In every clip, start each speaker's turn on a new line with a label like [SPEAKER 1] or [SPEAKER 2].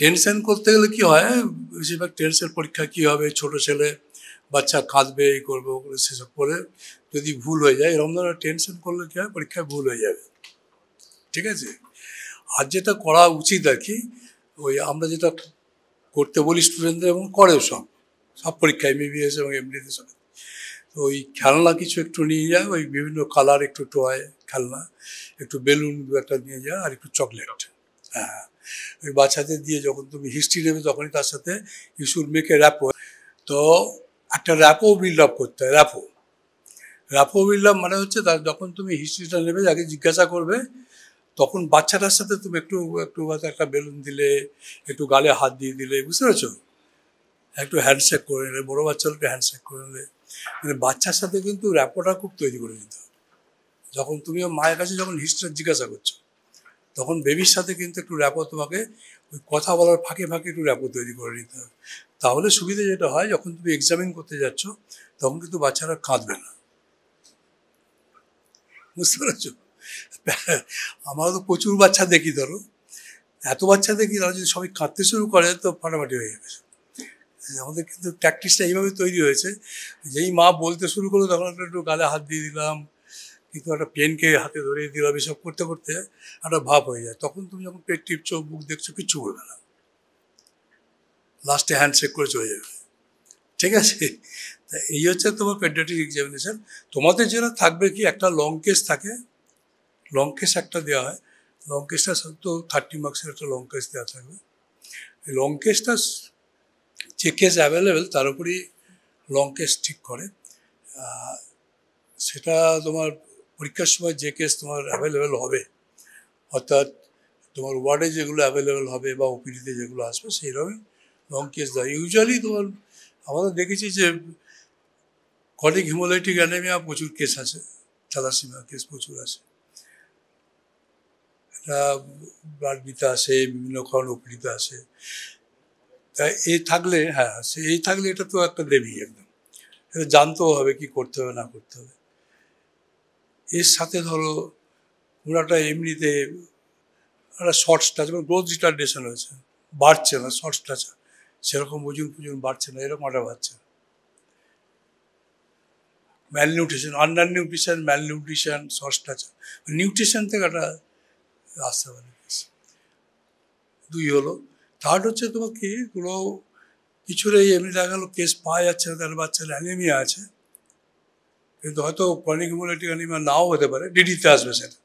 [SPEAKER 1] Tension করতে গেলে কি হয়, বেশিরভাগ টেনশন পরীক্ষা কি হবে, ছোট ছেলে বাচ্চা কাঁদবে, এই করবে ওগুলো, সেসব করে যদি ভুল হয়ে যায়, এরকম ধরনের টেনশন করলে কি হয়, পরীক্ষায় ভুল হয়ে যাবে। ঠিক আছে, আর যেটা করা উচিত আর কি, ওই আমরা যেটা করতে বলি স্টুডেন্টদের, এবং করেও সব পরীক্ষায় এমবিবিএস এবং এমডিতে সব, তো ওই খেলনা কিছু একটু নিয়ে যায়, ওই বিভিন্ন কালার একটু টয় খেলনা, একটু বেলুন দু একটা নিয়ে যায়, আর একটু চকলেট। হ্যাঁ, ওই বাচ্চাদের দিয়ে যখন তুমি হিস্ট্রি নেবে তখনই তার সাথে ইউ শুড মেক এ র্যাপো। তো একটা র্যাপো বিল্ড আপ করতে হয়। র্যাপো বিল্ড আপ মানে হচ্ছে, তার যখন তুমি হিস্ট্রিটা নেবে, যাকে জিজ্ঞাসা করবে, তখন বাচ্চাটার সাথে তুমি একটু একটু হয়তো একটা বেলুন দিলে, একটু গালে হাত দিয়ে দিলে, বুঝতে পেরেছো, একটু হ্যান্ডশেক করে নিলে, বড়ো বাচ্চারা একটু হ্যান্ডশেক করে নিলে, মানে বাচ্চার সাথে কিন্তু র্যাপোটা খুব তৈরি করে নিতে হবে। যখন তুমি মায়ের কাছে যখন হিস্ট্রি জিজ্ঞাসা করছো, তখন বেবির সাথে কিন্তু একটু র্যাপো, তোমাকে ওই কথা বলার ফাঁকে ফাঁকে একটু র্যাপো তৈরি করে নিতে হবে। তাহলে সুবিধা যেটা হয়, যখন তুমি এক্সামিন করতে যাচ্ছ, তখন কিন্তু বাচ্চারা কাঁদবে না। বুঝতে পেরেছ? আমরা তো প্রচুর বাচ্চা দেখি, ধরো এত বাচ্চা দেখি, তারা যদি সবাই কাঁদতে শুরু করে তো ফাটাফাটি হয়ে যাবে। আমাদের কিন্তু প্র্যাকটিসটা এইভাবে তৈরি হয়েছে, যেই মা বলতে শুরু করলো তখন একটু গালে হাত দিয়ে দিলাম, কিন্তু একটা পেনকে হাতে ধরিয়ে দিলাম, এসব করতে করতে একটা ভাব হয়ে যায়। তখন তুমি যখন পেট টিপছো, বুক দেখছো, কিচ্ছু বলবে না, লাস্টে হ্যান্ডশেক করে চলে যাবে। ঠিক আছে, তা এই হচ্ছে তোমার পেডিয়াট্রিক এক্সামিনেশন। তোমাদের যেটা থাকবে কি, একটা লং কেস থাকে, লং কেস একটা দেওয়া হয়, লং কেসটা তো 30 মার্কসের একটা লং কেস দেওয়া থাকবে। লং কেসটা যে কেস অ্যাভেলেবেল তার উপরই লং কেস ঠিক করে। সেটা তোমার পরীক্ষার সময় যে কেস তোমার অ্যাভেলেবেল হবে, অর্থাৎ তোমার ওয়ার্ডে যেগুলো অ্যাভেলেবেল হবে বা ওপিডিতে যেগুলো আসবে, সেইরকমই লং কেস দেয়। ইউজুয়ালি তোমার আমাদের দেখেছি যে ক্রনিক হিমোলাইটিক অ্যানিমিয়া প্রচুর কেস আছে, থ্যালাসেমিয়া কেস প্রচুর আছে, এটা ব্লাড দিতে আসে, বিভিন্ন কারণ ওপিডিতে আসে। তাই এই থাকলে, হ্যাঁ, এই থাকলে এটা তো একটা দেবী একদম, এটা জানতেও হবে কি করতে হবে না করতে হবে। এর সাথে ধরো ওনাটা এমনিতে একটা শর্ট স্টাচার, গ্রোথ রিটার্ডেশন হয়েছে, বাড়ছে না, শর্ট স্টাচার, সেরকম ওজন বাড়ছে না, এরকম একটা বাড়ছে। Malnutrition, under nutrition, malnutrition, short stature, nutrition থেকে একটা আসতে পারে। দুই হলো। থার্ড হচ্ছে তোমার কি, কোনো কিছুর এই এমনি দেখা গেলো কেস পাওয়া যাচ্ছে না, তার বাচ্চার অ্যানিমিয়া আছে, কিন্তু হয়তো ক্রনিক হিমোলাইটিক অ্যানিমিয়া নাও হতে পারে, ডিডিতে আসবে সেটা,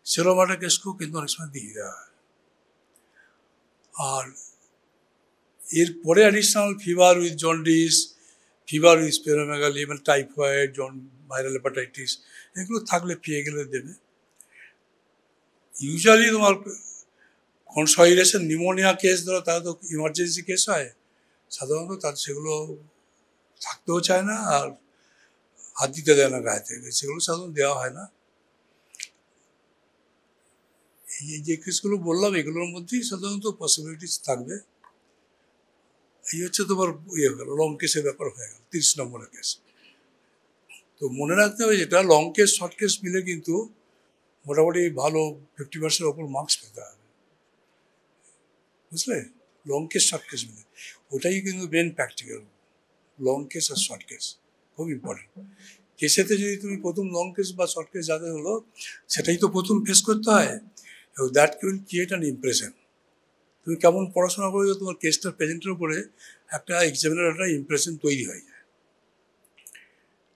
[SPEAKER 1] সেরকম একটা কেসকেও কিন্তু অনেক সময় দিয়ে দেওয়া হয়। আর এরপরে additional fever with jaundice, fever with splenomegaly, মানে টাইফয়েড, ভাইরাল হেপাটাইটিস, এগুলো থাকলে পেয়ে গেলে দেবে। ইউজুয়ালি তোমার কনসলিডেশন নিউমোনিয়া কেস ধরো, তারা তো ইমার্জেন্সি কেস হয়, সাধারণত তাদের সেগুলো থাকতেও চায় না, আর হাত দিতে দেয় না গায়ে থেকে, সেগুলো সাধারণত দেওয়া হয় না। এই যে কেসগুলো বললাম, এগুলোর মধ্যেই সাধারণত পসিবিলিটিস থাকবে। এই হচ্ছে তোমার ইয়ে গেল, লং কেসের ব্যাপার হয়ে গেল, 30 নম্বরের কেস। তো মনে রাখতে হবে, যেটা লং কেস শর্ট কেস মিলে কিন্তু মোটামুটি ভালো 50% ওপর মার্কস পেতে হবে, বুঝলে, লং কেস শর্ট কেস মিলে। ওটাই কিন্তু মেন প্র্যাকটিক্যাল, লং কেস আর শর্ট কেস খুব ইম্পর্টেন্ট। কেসেতে যদি তুমি প্রথম লং কেস বা শর্ট কেস যাদের হলো, সেটাই তো প্রথম ফেস করতে হয়, that will create an impression. তুমি কেমন পড়াশোনা করেছো, তোমার কেসটার প্রেজেন্টের উপরে একটা এক্সামিনার একটা ইমপ্রেশন তৈরি হয়ে যায়।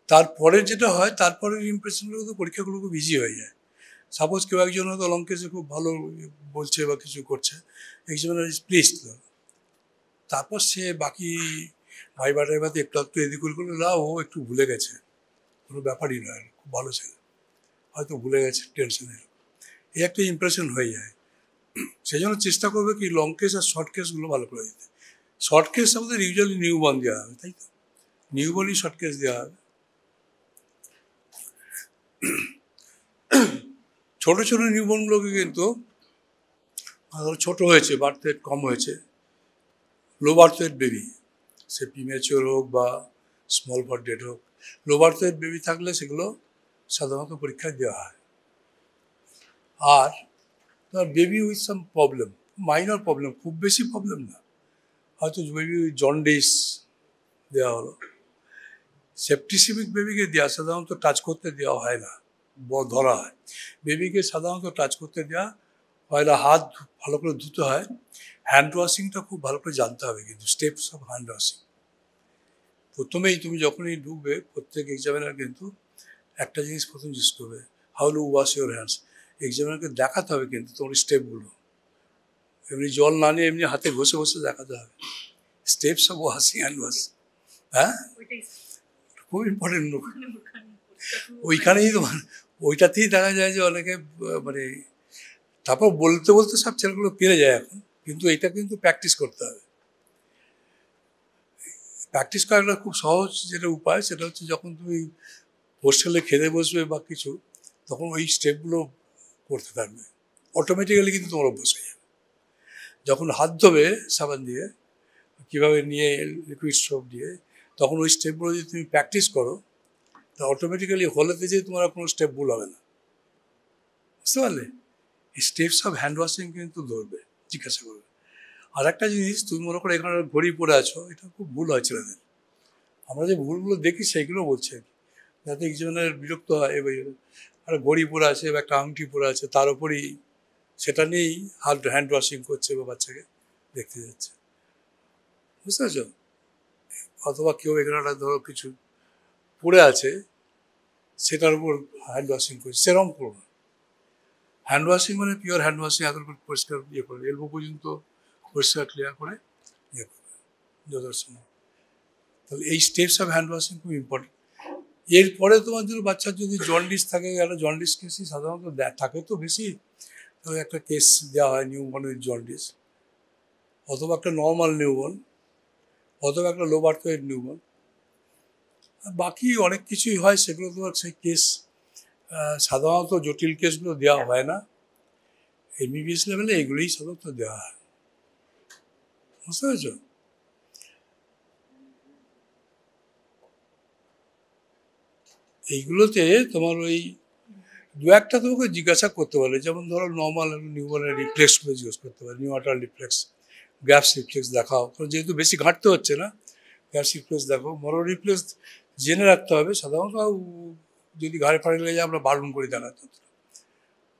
[SPEAKER 1] তারপরে যেটা হয়, তারপরের ইমপ্রেশনগুলো তো পরীক্ষাগুলো খুব ইজি হয়ে যায়। সাপোজ কেউ একজন হয়তো লং কেসে খুব ভালো বলছে বা কিছু করছে, এক্সামিনার ইজ প্লিজড, তারপর সে বাকি ভাইবা টাইবাতে একটু একটু এদিক করলে না, ও একটু ভুলে গেছে, কোনো ব্যাপারই নয়, খুব ভালো ছেলে, হয়তো ভুলে গেছে টেনশনে, এই একটা ইমপ্রেশন হয়ে যায়। সেই জন্য চেষ্টা করবে কি লং কেস আর শর্ট কেসগুলো ভালো করে দিতে। শর্ট কেস আমাদের ইউজুয়ালি নিউবর্ন দেওয়া হবে, তাই তো, নিউবর্নই শর্ট কেস দেওয়া হবে। ছোটো ছোটো নিউবর্নগুলোকে কিন্তু ছোটো হয়েছে, বার্থ রেট কম হয়েছে, লো বার্থ রেট বেবি, সে প্রিম্যাচিওর হোক বা স্মল বার্থ রেট হোক, লো বার্থ রেট বেবি থাকলে সেগুলো সাধারণত পরীক্ষায় দেওয়া হয়। আর baby with some problem, minor problem, খুব বেশি প্রবলেম না, হয়তো বেবি জন্ডিস দেওয়া হলো। সেপ্টিসিমিক বেবিকে দেওয়া সাধারণত টাচ করতে দেওয়া হয় না, ধরা হয়। বেবিকে সাধারণত টাচ করতে দেওয়া হয় না, হাত ভালো করে ধুতে হয়। হ্যান্ড ওয়াশিংটা খুব ভালো করে জানতে হবে, কিন্তু স্টেপস অফ হ্যান্ড ওয়াশিং প্রথমেই তুমি যখনই ঢুকবে প্রত্যেক এক্সামিনার কিন্তু একটা জিনিস প্রথম জিজ্ঞেস করবে, how do wash your hands. এক্সামিনারকে দেখাতে হবে কিন্তু তোমার স্টেপগুলো, এমনি জল না নিয়ে এমনি হাতে ঘষে ঘষে দেখাতে হবে steps of washing hand wash. হ্যাঁ, খুব ইম্পর্টেন্ট। ওইখানেই তোমার ওইটাতেই দেখা যায় যে অনেকে মানে তারপর বলতে বলতে সব ছেলেগুলো পেরে যায় এখন, কিন্তু এটা কিন্তু প্র্যাকটিস করতে হবে। প্র্যাকটিস করাটা খুব সহজ যেটা উপায়, সেটা হচ্ছে যখন তুমি হোস্টেলে খেতে বসবে বা কিছু, তখন ওই স্টেপগুলো করতে থাকবে, অটোমেটিক্যালি কিন্তু তোমার অভ্যাস হয়ে যাবে। যখন হাত ধোবে সাবান দিয়ে, কীভাবে নিয়ে লিকুইড সোপ দিয়ে, তখন ওই স্টেপগুলো যদি তুমি প্র্যাকটিস করো, তা অটোমেটিক্যালি হলেতে যে তোমার কোনো স্টেপ ভুল হবে না, বুঝতে পারলে? এই স্টেপস অফ হ্যান্ড ওয়াশিং কিন্তু ধরবে, জিজ্ঞাসা করবে। আর একটা জিনিস, তুমি মনে করো এখানে ঘড়ি পরে আছো, এটা খুব ভুল হয় ছেলেদের। আমরা যে ভুলগুলো দেখি সেইগুলো বলছি আর কি, যাতে একজনের বিরক্ত হয়। এবার আর ঘড়ি পরে আছে বা একটা আংটি পরে আছে, তার উপরই সেটা নিয়েই হ্যান্ড ওয়াশিং করছে বা বাচ্চাকে দেখতে যাচ্ছে, বুঝতে পারছো? অথবা কেউ এখানে ধরো কিছু পড়ে আছে, সেটার উপর হ্যান্ড ওয়াশিং করছে, সেরকম করো না। হ্যান্ড ওয়াশিং মানে পিওর হ্যান্ড ওয়াশিং, এত পরিষ্কার ইয়ে করে এলবো পর্যন্ত পরিষ্কার ক্লিয়ার করে ইয়ে করবে যথার সময়। তাহলে এই স্টেপস অফ হ্যান্ড ওয়াশিং খুব ইম্পর্টেন্ট। এরপরে তোমার যদি বাচ্চার যদি জন্ডিস থাকে, একটা জন্ডিস কেসই সাধারণত থাকে তো বেশি, তাহলে একটা কেস দেওয়া হয় নিউবর্ন উইথ জন্ডিস, অথবা একটা নর্মাল নিউবর্ন, অথবা একটা লো বার্থ ওয়েট নিউবর্ন। বাকি অনেক কিছুই হয়, সেগুলো তোমার সেই কেস সাধারণত জটিল কেসগুলো দেওয়া হয় না, এমবিবিএস লেভেলে এগুলোই সাধারণত দেওয়া হয়, বুঝতে পেরেছ? এইগুলোতে তোমার ওই দু একটা তোমাকে জিজ্ঞাসা করতে পারে, যেমন ধরো নর্মাল নিউবর্নের রিফ্লেক্সগুলো জিজ্ঞেস করতে পারে, নিউটারাল রিফ্লেক্স, গ্যাপস রিফ্লেক্স দেখাও, কারণ যেহেতু বেশি ঘাঁটতে হচ্ছে না, গ্যাপস রিফ্লেক্স দেখো। মোরো রিফ্লেক্স জেনে রাখতে হবে, সাধারণত যদি ঘাড়ে ফাড়ে লেগে যায় আমরা বারণ করি দেখাতে,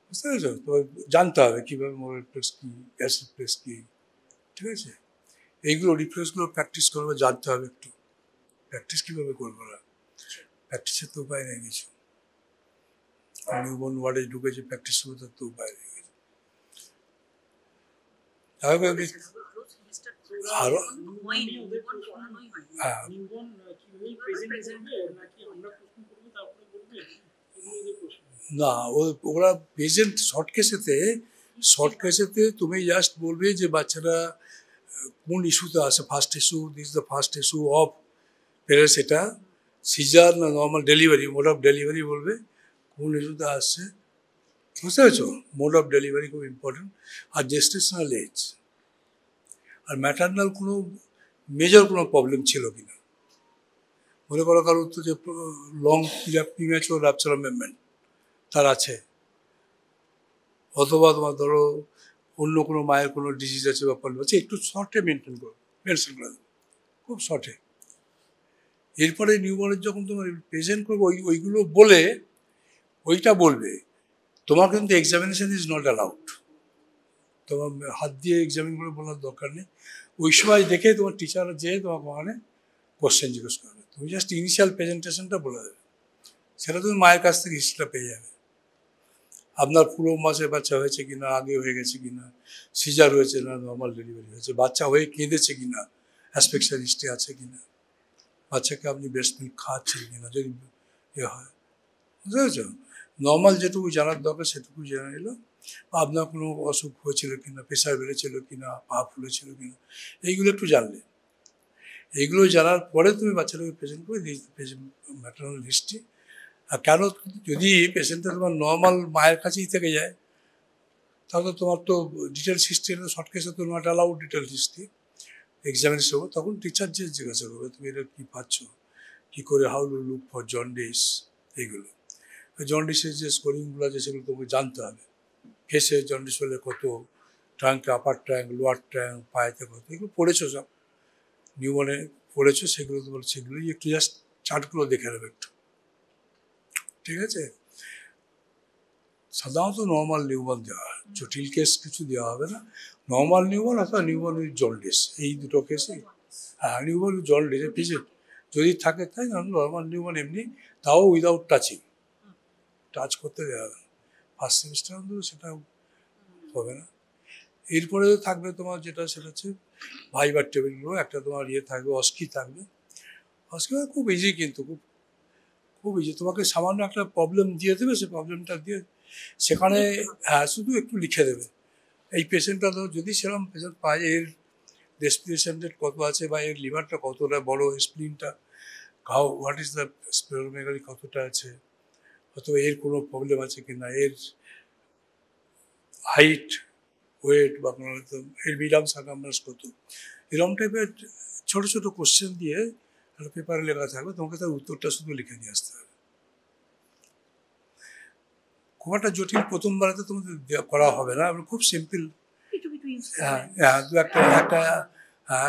[SPEAKER 1] বুঝতে পেরেছো? তো জানতে হবে কীভাবে মোরো রিফ্লেক্স কী, গ্যাস রিফ্লেক্স কী, ঠিক আছে? এইগুলো রিফ্লেক্সগুলো প্র্যাকটিস করবে, জানতে হবে একটু। প্র্যাকটিস কীভাবে করবো না, প্র্যাকটিসের তো উপায় নেই কিছু। নিউবর্ন ওয়ার্ডে ঢুকেছে, প্র্যাকটিস করবে, তার তো উপায় নেই কিছু। আরো হ্যাঁ, না ওরা প্রেজেন্ট শর্ট কেসেতে তুমি জাস্ট বলবে যে বাচ্চারা কোন ইস্যুতে আসে, first issue, this the first issue of parents, সেটা সিজার না normal delivery, mode of delivery বলবে, কোন ইস্যুতে আসছে, বুঝতে পেরেছো? মোড অফ ডেলিভারি খুব ইম্পর্টেন্ট। আর জেস্টেশনাল এজ, আর ম্যাটার্নাল কোনো মেজর কোনো প্রবলেম ছিল কিনা। মনে করো কারোর তো যে লং প্রিম্যাচুর রাপচার মুভমেন্ট তার আছে, অথবা তোমার ধরো অন্য কোনো মায়ের কোনো ডিজিজ আছে বা প্রবলেম আছে, একটু শর্টে মেনটেন করে দেবে, খুব শর্টে। এরপরে নিউবর্নের যখন তোমার প্রেজেন্ট করবে, ওইগুলো বলে ওইটা বলবে। তোমার কিন্তু এক্সামিনেশন ইজ নট অ্যালাউড, তোমার হাত দিয়ে এক্সামিন করে বলার দরকার নেই। ওই সময় দেখে তোমার টিচার যেয়ে তোমাকে ওখানে কোশ্চেন জিজ্ঞেস করবে, তুমি জাস্ট ইনিশিয়াল প্রেজেন্টেশনটা বলে দেবে, সেটা তুমি মায়ের কাছ থেকে হিস্ট্রিটা পেয়ে যাবে। আপনার পুরো মাসে বাচ্চা হয়েছে কিনা, আগে হয়ে গেছে কিনা, সিজার হয়েছে না নর্মাল ডেলিভারি হয়েছে, বাচ্চা হয়ে কেঁদেছে কিনা, অ্যাসপেক্সার হিস্ট্রি আছে কিনা, বাচ্চাকে আপনি ব্রেস্ট মিল্ক খাওয়াচ্ছেন কিনা, যদি এ হয়, বুঝতে পেরেছ? নর্মাল যেটুকু জানার দরকার সেটুকু জেনে নিল। আপনার কোনো অসুখ হয়েছিল কিনা, প্রেশার বেড়েছিল কিনা, পা ফুলেছিল কিনা, এইগুলো একটু জানলে। এইগুলো জানার পরে তুমি বাচ্চাটাকে প্রেজেন্ট করে ম্যাটারনাল হিস্ট্রি। আর কেন, যদি পেশেন্টটা তোমার নর্মাল মায়ের কাছেই থেকে যায়, তাহলে তোমার তো ডিটেলস হিস্ট্রি, শর্ট কেসে তো not allowed details history examination হবে, তখন টিচার যে জিজ্ঞাসা করবে তুমি এটা কী পাচ্ছ, কী করে, how to look for jaundice, এইগুলো। জন্ডিসের যে স্কোরিংগুলো আছে সেগুলো তোমাকে জানতে হবে, ফেসে জন্ডিস হলে কত, ট্রাঙ্ক, আপার ট্রাঙ্ক, লোয়ার ট্রাঙ্ক, পায়েতে কত, এগুলো পড়েছো সব নিউবর্নে পড়েছো, সেগুলো তো বলো, সেগুলোই একটু জাস্ট চার্টগুলো দেখে নেবে একটু, ঠিক আছে? সাধারণত নর্মাল নিউবর্ন দেওয়া হয়, জটিল কেস কিছু দেওয়া হবে না। নর্মাল নিউবর্ন অথবা নিউবর্ন উইথ জন্ডিস, এই দুটো কেসই। হ্যাঁ, নিউবর্ন উইথ জন্ডিসের পিছিয়ে যদি থাকে তাই না, নর্মাল নিউবর্ন এমনি, তাও উইদাউট টাচিং, টাচ করতে দেওয়া হবে না। ফার্স্ট সেমিস্টার অন্তত সেটা হবে না। এরপরে থাকবে তোমার যেটা, সেটা হচ্ছে ভাইবার টেবিলগুলো, একটা তোমার ইয়ে থাকবে, অস্কি থাকবে। অস্কি খুব ইজি, কিন্তু খুব খুব ইজি। তোমাকে সামান্য একটা প্রবলেম দিয়ে দেবে, সে প্রবলেমটা দিয়ে সেখানে হ্যাঁ শুধু একটু লিখে দেবে, এই পেশেন্টটা তো যদি সেরকম পেশেন্ট পায়, এর রেসপিরেশন রেট কত আছে, বা এর লিভারটা কতটা বড়, স্প্লিনটা হোয়াট ইজ দ্য স্প্লেনোমেগালি কতটা আছে, অথবা এর কোনো প্রবলেম আছে কিনা, এর হাইট, ওয়েট, বা কোনো এর মিডিয়াম সার্কামফারেন্স কত, এরকম টাইপের ছোটো ছোটো কোশ্চেন দিয়ে একটা পেপারে লেখা থাকবে, তোমাকে তার উত্তরটা শুধু লিখে নিয়ে আসতে হবে। খুব একটা জটিল প্রথমবারেতে তোমাদের করা হবে না, খুব সিম্পল। হ্যাঁ হ্যাঁ,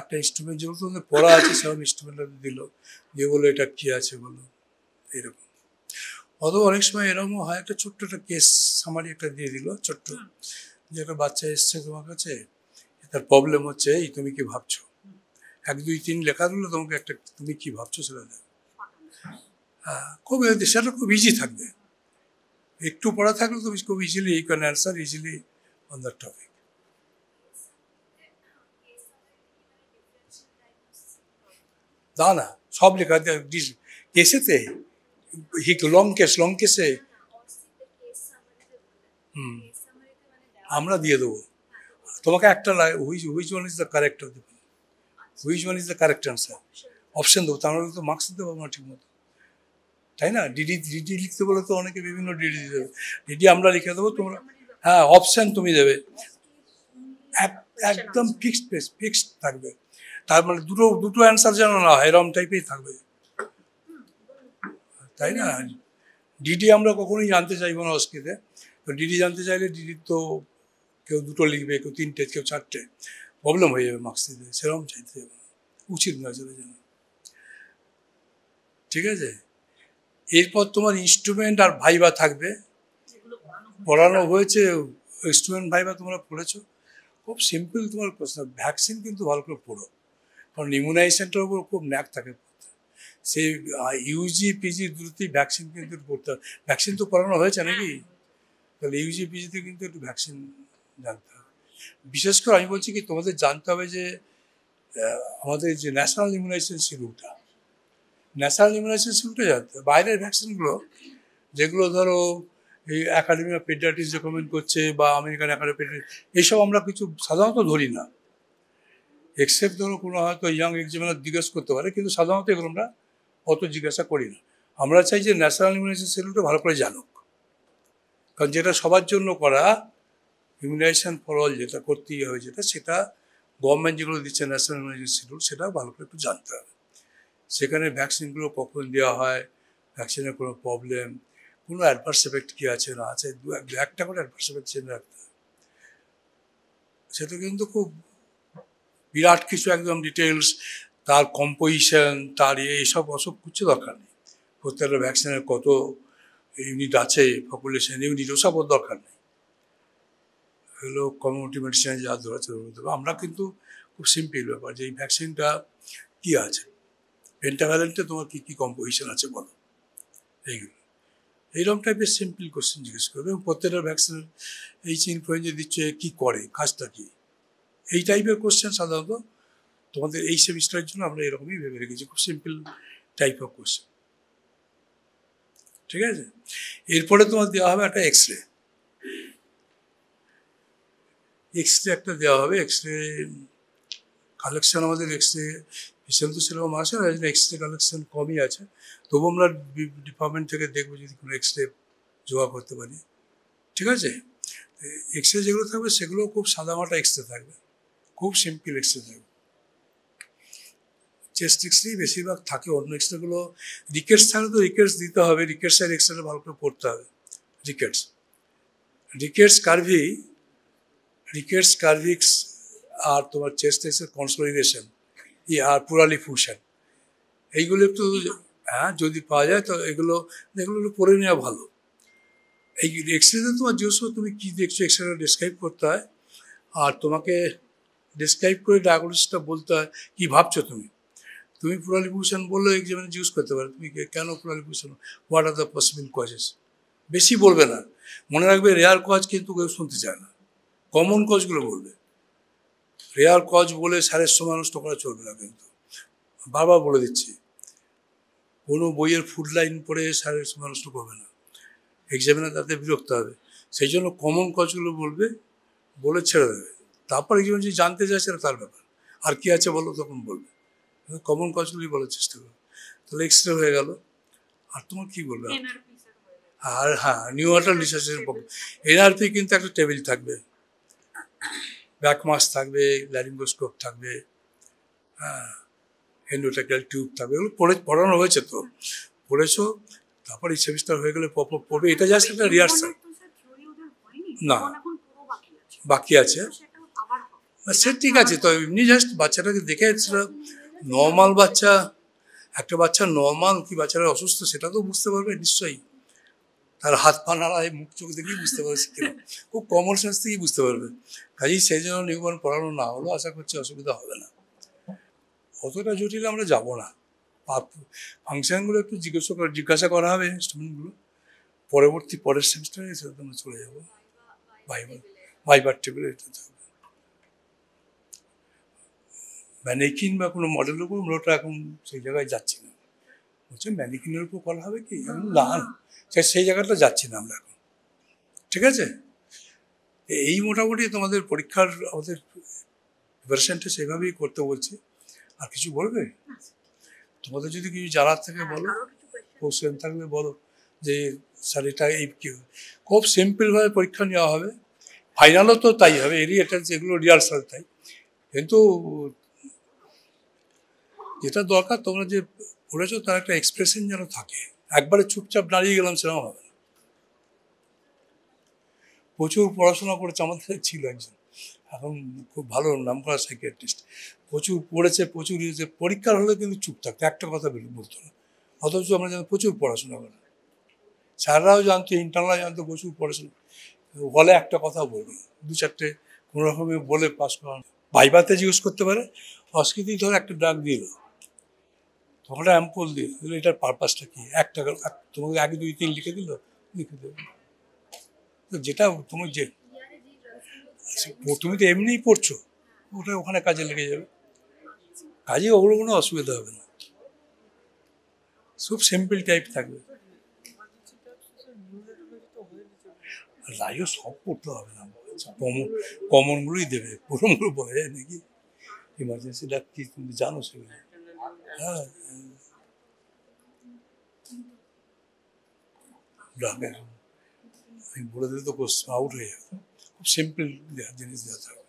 [SPEAKER 1] একটা ইনস্ট্রুমেন্ট যেগুলো তোমাদের পড়া আছে, সেরকম ইনস্ট্রুমেন্টটা দিল, দিয়ে বলো এটা কী আছে বলো, এরকম। অথবা অনেক সময় এরকমও হয়, একটা ছোট্ট একটা কেস সামারি একটা দিয়ে দিল ছোট্ট, যে একটা বাচ্চা এসছে তোমার কাছে, তার প্রবলেম হচ্ছে এই, তুমি কি ভাবছো, 1 2 3 লেখা দিলো, তোমাকে একটা তুমি কি ভাবছো সেটা দেবে। হ্যাঁ, খুব সেটা খুব ইজি থাকবে, একটু পড়া থাকলে তুমি খুব easily you can answer easily on that topic. না না, সব লেখা কেসেতে, লং কেসে আমরা দিয়ে দেবো তোমাকে একটা, which one is the correct, which one is the correct answer, option দেবো, তাহলে তো মার্কস দিতে পারবো না ঠিক মতো, তাই না? ডিডি লিখতে বলে তো অনেকে বিভিন্ন ডিডি দিতে দেবে, ডিডি আমরা লিখে দেবো, তোমরা হ্যাঁ অপশান তুমি দেবে, একদম ফিক্সড থাকবে, তার মানে দুটো অ্যান্সার যেন না হয়, এরকম টাইপেই থাকবে, তাই না? ডিডি আমরা কখনোই জানতে চাইবো না অস্কিতে, তো ডিডি জানতে চাইলে ডিডির তো কেউ 2টো লিখবে, কেউ 3টে, কেউ 4টে, প্রবলেম হয়ে যাবে মার্কস দিতে, সেরকম চাইতে হবে না, উচিত নয় সেটা যেন, ঠিক আছে? এরপর তোমার ইনস্ট্রুমেন্ট আর ভাইবা থাকবে, পড়ানো হয়েছে, ইনস্ট্রুমেন্ট ভাইবা তোমরা পড়েছো, খুব সিম্পল তোমার প্রশ্ন। ভ্যাকসিন কিন্তু ভালো করে পড়ো, কারণ ইমিউনাইজেশনটার উপর খুব ন্যাক থাকে, সেই ইউজি পিজি দুটোতেই ভ্যাকসিন কিন্তু পড়তে হবে। ভ্যাকসিন তো পড়ানো হয়েছে নাকি, তাহলে ইউজি পিজিতে কিন্তু একটু ভ্যাকসিন জানতে হবে। বিশেষ করে আমি বলছি কি, তোমাদের জানতে হবে যে আমাদের যে ন্যাশনাল ইমিউনাইজেশন শিডিউলটা, ন্যাশনাল ইমিউনাইজেশন শিডিউলটা জানতে হবে। বাইরের ভ্যাকসিনগুলো যেগুলো ধরো এই একাডেমি অফ পেডিয়াট্রিক্স রেকমেন্ড করছে, বা আমেরিকান একাডেমি এইসব আমরা কিছু সাধারণত ধরি না, এক্সেপ্ট ধরো কোনো হয়তো ইয়াং এক্সামিনার জিজ্ঞেস করতে পারে, কিন্তু সাধারণত এগুলো আমরা অত জিজ্ঞাসা করি না। আমরা চাই যে ন্যাশনাল ইমিউনাইজেশন শিডিউলটা ভালো করে জানুক, কারণ যেটা সবার জন্য করা, ইমিউনাইজেশন ফর অল যেটা করতেই হবে, সেটা গভর্নমেন্ট যেগুলো দিচ্ছে ন্যাশনাল ইমিউনাইজেশন শিডিউল, সেটা ভালো করে একটু জানতে হবে। সেখানে ভ্যাকসিনগুলো কখন দেওয়া হয়, ভ্যাকসিনের কোনো প্রবলেম, কোনো অ্যাডভার্স এফেক্ট কী আছে না আছে, একটা করে অ্যাডভার্স এফেক্ট জেনে রাখতে হবে। সেটা কিন্তু খুব বিরাট কিছু একদম ডিটেলস, তার কম্পোজিশন, তার এইসব অসব কিছু দরকার নেই। প্রত্যেকটা ভ্যাকসিনের কত ইউনিট আছে, পপুলেশন ইউনিট, ওসব দরকার নেই, এগুলো কমিউনিটি মেডিসিনে যা ধরেছে। আমরা কিন্তু খুব সিম্পল ব্যাপার, যে এই ভ্যাকসিনটা কী আছে, পেন্টাভ্যালেন্টে তোমার কী কী কম্পোজিশন আছে বলো, এইগুলো এইরকম টাইপের সিম্পল কোশ্চেন জিজ্ঞেস করবে। এবং প্রত্যেকটা ভ্যাকসিনের এই ইনফ্লুয়েঞ্জা দিচ্ছে, কী করে, কাজটা কী, এই টাইপের কোশ্চেন সাধারণত তোমাদের এই সেমিস্টারের জন্য আমরা এরকমই ভেবে রেখেছি, খুব সিম্পল টাইপ অফ কোশ্চেন, ঠিক আছে? এরপরে তোমার দেওয়া হবে একটা এক্সরে একটা দেওয়া হবে, এক্সরে কালেকশন, আমাদের এক্সরে পেশেন্ট তো সেরকম আসে না, এক্সরে কালেকশন কমই আছে, তবু আমরা ডিপার্টমেন্ট থেকে দেখবো যদি কোনো এক্সরে জোগাড় করতে পারি, ঠিক আছে? এক্সরে যেগুলো থাকবে সেগুলো খুব সাদামাটা এক্সরে থাকবে, খুব সিম্পল এক্সরে থাকবে। চেস্ট এক্সরেই বেশিরভাগ থাকে, অন্য এক্সরেগুলো রিকেটস থাকলে তো রিকেটস দিতে হবে, রিকেটসের এক্সরে ভালো করে পড়তে হবে। রিকেটস কার্ভি রিকেটস, কার্ভিক্স আর তোমার চেস্ট এক্সের কনসলিডেশন আর পুরালি ফুশন, এইগুলো একটু হ্যাঁ যদি পাওয়া যায় তো এগুলো একটু পড়ে নেওয়া ভালো। এই এক্সরেতে তোমার যেসব তুমি কী দেখছো এক্সরেটা ডিসক্রাইব করতে হয়, আর তোমাকে ডিসক্রাইব করে ডায়াগনোসিসটা বলতে হয় কী ভাবছো তুমি। তুমি পুরালি ফুশন বললেও এক্সামিনে ইউজ করতে পারো, তুমি কেন pleural effusion, what are the possible causes, বেশি বলবে না। মনে রাখবে রেয়ার কজ কিন্তু কেউ শুনতে চায় না, কমন কজগুলো বলবে। রেয়ার কজ বলে স্যারের সময় নষ্ট করা চলবে না, কিন্তু বারবার বলে দিচ্ছি, কোনো বইয়ের ফুড লাইন পড়ে স্যারের সময় নষ্ট করবে না, এক্সামিনার তাতে বিরক্ত হবে। সেই জন্য কমন কজগুলো বলবে, বলে ছেড়ে দেবে। তারপর এক্সামিনার যদি জানতে চায় সেটা তার ব্যাপার, আর কি আছে বলো তখন বলবে। কমন কজগুলোই বলার চেষ্টা করবে। তাহলে এক্সরে হয়ে গেল। আর তোমার কি বলবে? আর হ্যাঁ, নিউনাটাল রিসার্চের এনআরপি কিন্তু একটা টেবিল থাকবে, ব্যাকমাস থাকবে, ল্যারিঙ্গোস্কোপ থাকবে, হ্যাঁ, এন্ডোটেক্রাল টিউব থাকবে, এগুলো পড়ানো হয়েছে তো, পড়েছো। তারপর এই সেমিস্টার হয়ে গেলে পড়বে। এটা জাস্ট একটা রিহার্সাল। না, বাকি আছে। সে ঠিক আছে, তো এমনি জাস্ট বাচ্চাটাকে দেখে সেটা নর্মাল বাচ্চা, একটা বাচ্চা নর্মাল কি বাচ্চারা অসুস্থ সেটা তো বুঝতে পারবে নিশ্চয়ই। তার হাত পা নাড়ায়, মুখ চোখ দেখেই বুঝতে পারছে কিনা, খুব কমন সেন্স থেকেই বুঝতে পারবে। কাজেই সেই জন্য নিউবর্ন পড়ানো না হলেও আশা করছি অসুবিধা হবে না। অতটা জটিল আমরা যাবো না। ফাংশনগুলো একটু জিজ্ঞাসা করা হবে, ইনস্ট্রুমেন্টগুলো পরের সেমিস্টারে সেটা আমরা চলে যাবো। ভাইবার টেবিলে এটা থাকবে। ম্যানিকিন বা কোনো মডেলের উপর আমরা ওটা এখন সেই জায়গায় যাচ্ছি না, বলছে ম্যানিকিনের উপর করা হবে কি, না সেই জায়গাটা যাচ্ছি না আমরা এখন। ঠিক আছে, এই মোটামুটি তোমাদের পরীক্ষার আমাদের প্রিপারেশনটা সেভাবেই করতে বলছি। আর কিছু বলবে? তোমাদের যদি কিছু জানার থাকে বলো, কোশ্চেন থাকলে বলো যে স্যার এটা এই কী, খুব সিম্পলভাবে পরীক্ষা নেওয়া হবে। ফাইনালও তো তাই হবে, এরই এটা যেগুলো রিহার্সাল তাই। কিন্তু যেটা দরকার তোমরা যে পড়েছো তার একটা এক্সপ্রেশন যেন থাকে, একবারে চুপচাপ দাঁড়িয়ে গেলাম সেরকম হবে না। প্রচুর পড়াশোনা করেছে, আমাদের ছিল একজন, এখন খুব ভালো নাম করা সাইকিয়াট্রিস্ট, প্রচুর পড়েছে, প্রচুর পরীক্ষার হলে কিন্তু চুপ থাকতো, একটা কথা বলতো না। অথচ আমরা জানি প্রচুর পড়াশোনা করে, স্যাররাও জানতো, ইন্টারনাল জানতো প্রচুর পড়াশোনা, বলে একটা কথা বলবে না, দু চারটে কোনো রকমে বলে পাস করা। ভাইভাতে জিজ্ঞেস করতে পারে, অস্কৃতি ধর একটা ডাক দিল, তখন একটা অ্যাম্পল দিয়ে দিল, এটার পারপাসটা কি, একটা তোমাকে আগে 2 3 লিখে দিল, লিখে দেবে। যেটা তোমার যে তুমি তো এমনিই পড়ছো, ওটা ওখানে কাজে লেগে যাবে, কাজে ওগুলো কোনো অসুবিধা হবে না, খুব সিম্পল টাইপ থাকবে। লাইও সব পড়তে হবে না, কমনগুলোই দেবে, পুরোগুলো বলা যায় নাকি, ইমার্জেন্সি ডাক্তার তুমি জানো সেগুলো। হ্যাঁ, আমি বলে দিলে তো কোশ্চেন আউট হয়ে যাবে, খুব সিম্পল জিনিস দেওয়া থাকবে।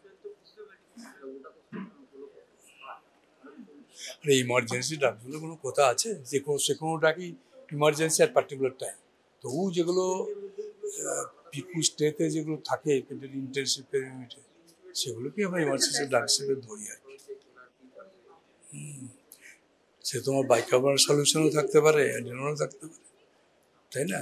[SPEAKER 1] আর ইমার্জেন্সি ডাকগুলো কোনো কথা আছে, সে কোনো ডাকই ইমার্জেন্সি আর পার্টিকুলার টাইম, তবু যেগুলো পিকু স্টেতে যেগুলো থাকে ইন্টেনসিভ ইউনিটে, সেগুলোকে আমরা ইমার্জেন্সি ডাক হিসেবে ধরি আর কি। সে তোমার বাইকার্বনেট সলিউশনও থাকতে পারে, অ্যাডেনও থাকতে পারে, তাই না?